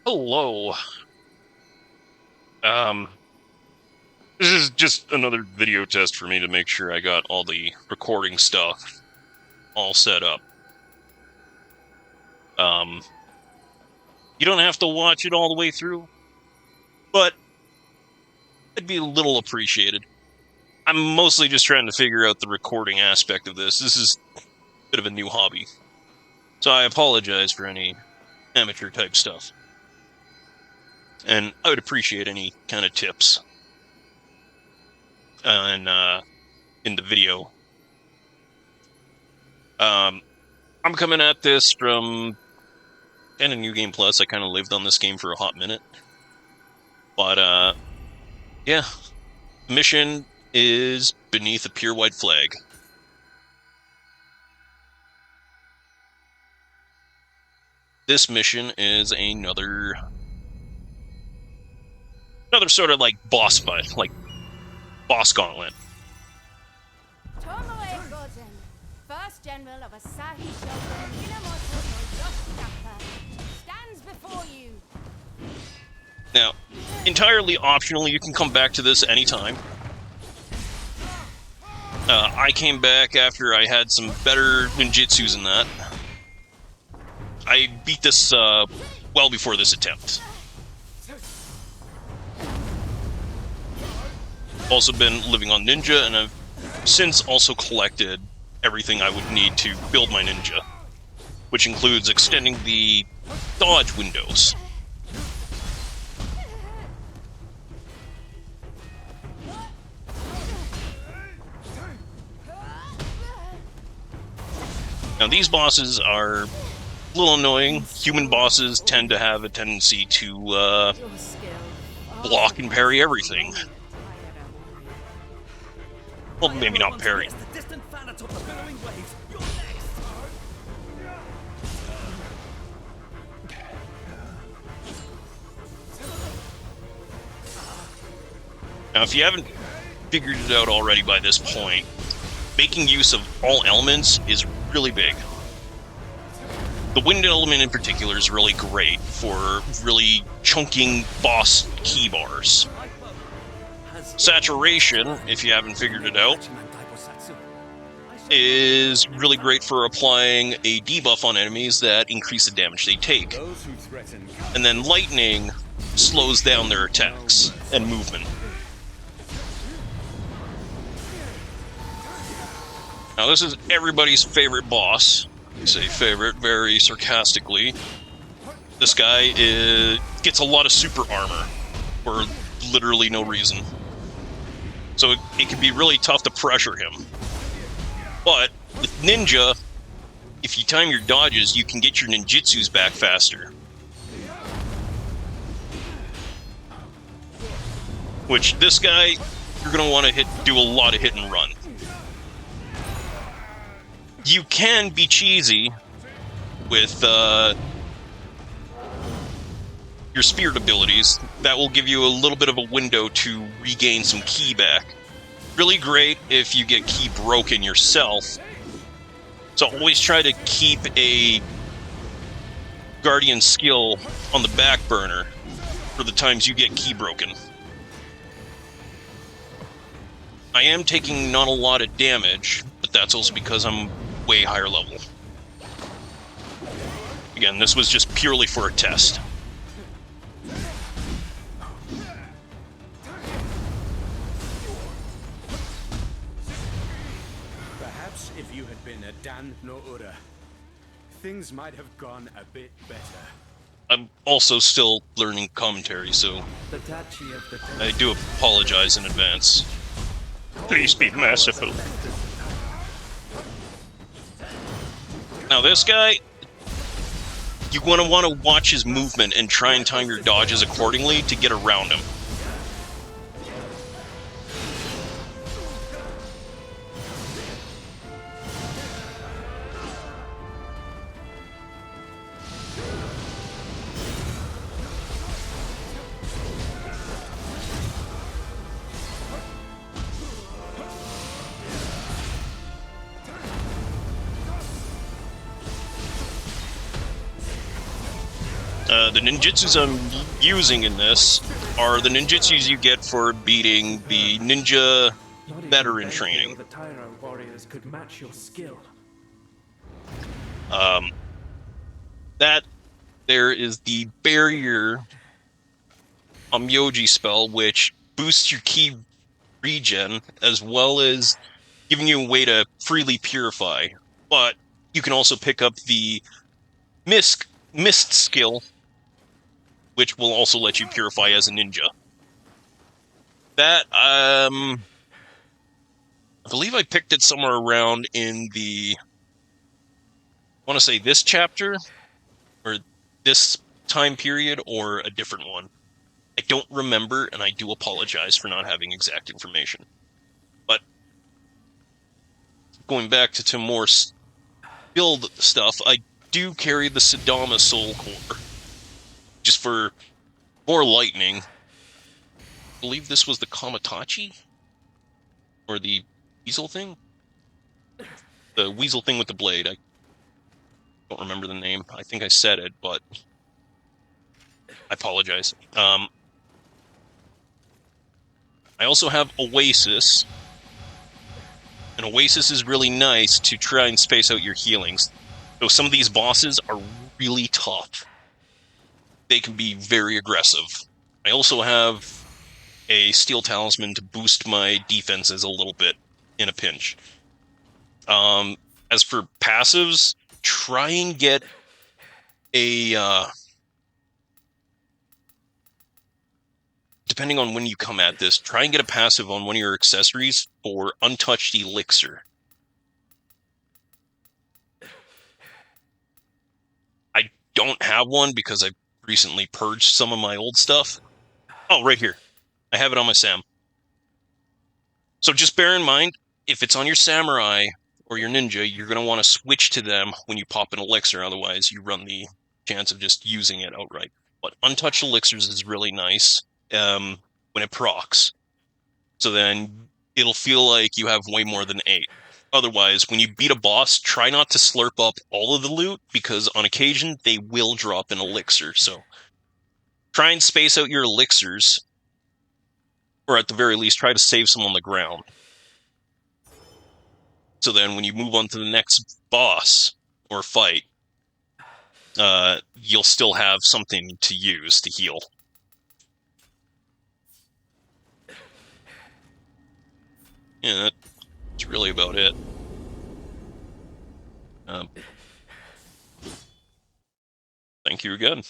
Hello. Um, this is just another video test for me to make sure I got all the recording stuff all set up. Um, you don't have to watch it all the way through, but it'd be a little appreciated. I'm mostly just trying to figure out the recording aspect of this. This is a bit of a new hobby, so I apologize for any amateur type stuff. And I would appreciate any kind of tips in the video. I'm coming at this from kind of New Game Plus. I kind of lived on this game for a hot minute. But, yeah. Mission is beneath a pure white flag. This mission is another sort of like boss fight, like boss gauntlet. First general of Asahi Shogun Minamoto no Yoshitaka stands before you. Now, entirely optional, you can come back to this anytime. I came back after I had some better ninjutsus in that. I beat this well before this attempt. Also been living on ninja, and I've since also collected everything I would need to build my ninja, which includes extending the dodge windows. Now, these bosses are a little annoying. Human bosses tend to have a tendency to block and parry everything. Well, maybe not parry. Now, if you haven't figured it out already by this point, making use of all elements is really big. The wind element in particular is really great for really chunking boss key bars. Saturation, if you haven't figured it out, is really great for applying a debuff on enemies that increase the damage they take. And then lightning slows down their attacks and movement. Now, this is everybody's favorite boss. I say favorite very sarcastically. This guy gets a lot of super armor for literally no reason. So it can be really tough to pressure him. But with ninja, if you time your dodges, you can get your ninjutsus back faster. Which, this guy, you're going to want to do a lot of hit and run. You can be cheesy with your spirit abilities. That will give you a little bit of a window to regain some ki back. Really great if you get ki broken yourself. So always try to keep a guardian skill on the back burner for the times you get ki broken. I am taking not a lot of damage, but that's also because I'm way higher level. Again, this was just purely for a test. Perhaps if you had been a Dan no Ura, things might have gone a bit better. I'm also still learning commentary, so I do apologize in advance. Please be merciful. Now, this guy, you want to watch his movement and try and time your dodges accordingly to get around him. The ninjutsus I'm using in this are the ninjutsus you get for beating the ninja veteran training. The Tyro warriors could match your skill. That there is the barrier Myoji spell, which boosts your ki regen, as well as giving you a way to freely purify. But you can also pick up the mist skill, which will also let you purify as a ninja. That, I believe I picked it somewhere around in the, I want to say this chapter, or this time period, or a different one. I don't remember, and I do apologize for not having exact information. But going back to more build stuff, I do carry the Sadama Soul Core, just for more lightning. I believe this was the Kamatachi? Or the weasel thing? The weasel thing with the blade. I don't remember the name. I think I said it, but I apologize. I also have Oasis. And Oasis is really nice to try and space out your healings. So some of these bosses are really tough. They can be very aggressive. I also have a Steel Talisman to boost my defenses a little bit in a pinch. As for passives, try and get a depending on when you come at this, try and get a passive on one of your accessories for Untouched Elixir. I don't have one because I've recently purged some of my old stuff. Oh, right here. I have it on my Sam. So just bear in mind, if it's on your Samurai or your Ninja, you're going to want to switch to them when you pop an Elixir, otherwise you run the chance of just using it outright. But Untouched Elixirs is really nice when it procs. So then it'll feel like you have way more than 8. Otherwise, when you beat a boss, try not to slurp up all of the loot, because on occasion, they will drop an elixir. So try and space out your elixirs, or at the very least, try to save some on the ground. So then when you move on to the next boss or fight, you'll still have something to use to heal. Yeah, that's really about it. Thank you again.